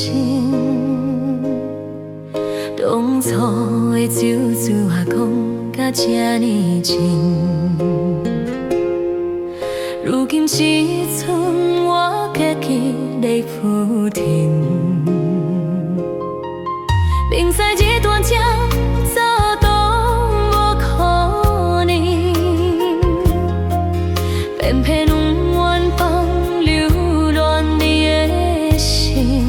心。当初的酒醉话讲甲这呢真，如今只剩我家己在负甜。明知这段情早都无可能，偏偏有缘放流乱你的心。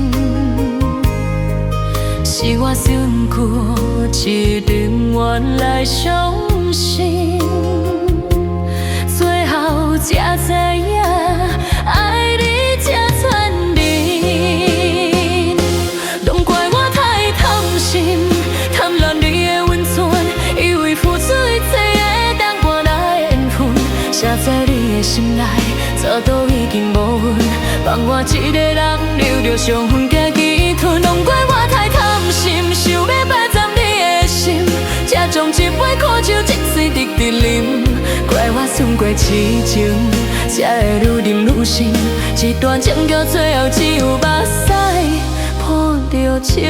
是我想过一场缘来相信，最后才知影爱你才残忍。拢怪我太贪心，贪恋你的温存，以为付出一切会当换来缘分，写在你的心内，早都已经无阮，放我一个人流着伤痕家己吞。拢怪我太贪心，想要霸占你的心，才将一杯苦酒一嘴直直啉。怪我算过痴情，才会愈啉愈深。一段情到最后只有目屎破着情。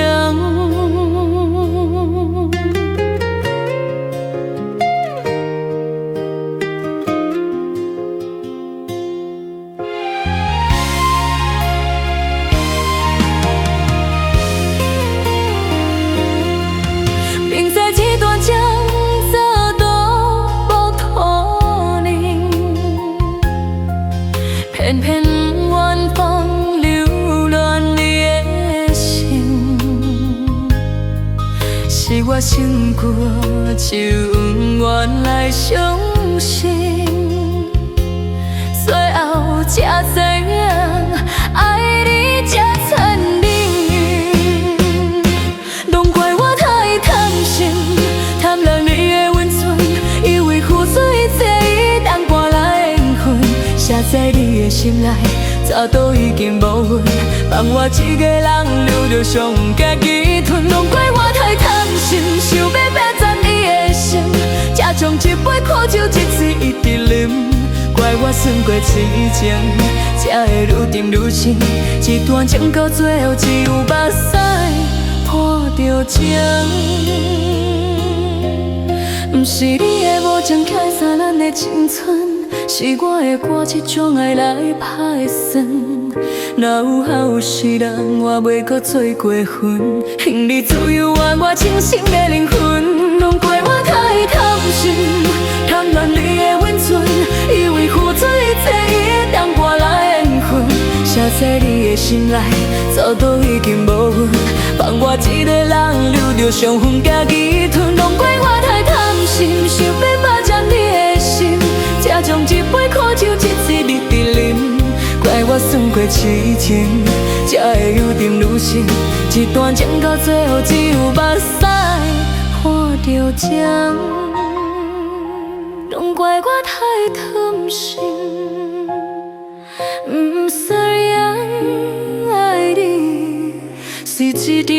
偏偏缘放流乱你的心，是我想过就缘来相信，最后才知影爱你才残忍。拢怪我太贪心，贪恋你的温存，以为付出一切会当换来缘分，写在你的心内，早都已经无阮，放我一个人流着伤家己吞。拢怪我太贪心，想要霸占你的心，才将一杯苦酒一嘴一直啉。怪我算过痴情，才会愈沉愈深。一段情到最后只有目屎破着情。不是你的无情拆散咱的青春，是我的歌这种爱来歹算。若有好时人，我袂搁做过分。因你自由我清醒的灵魂，拢怪我太贪心，贪恋你的温存，以为付出一切会当换来缘分。写在你的心内，早都已经无阮，放我一个人流着伤痕家己吞。拢怪我太贪心，想要霸占你的心，才将一杯苦酒一嘴直直啉。怪我算过痴情，才会愈沉愈深。一段情到最后只有目屎破着情。拢怪我太贪心，不虽然爱你是一场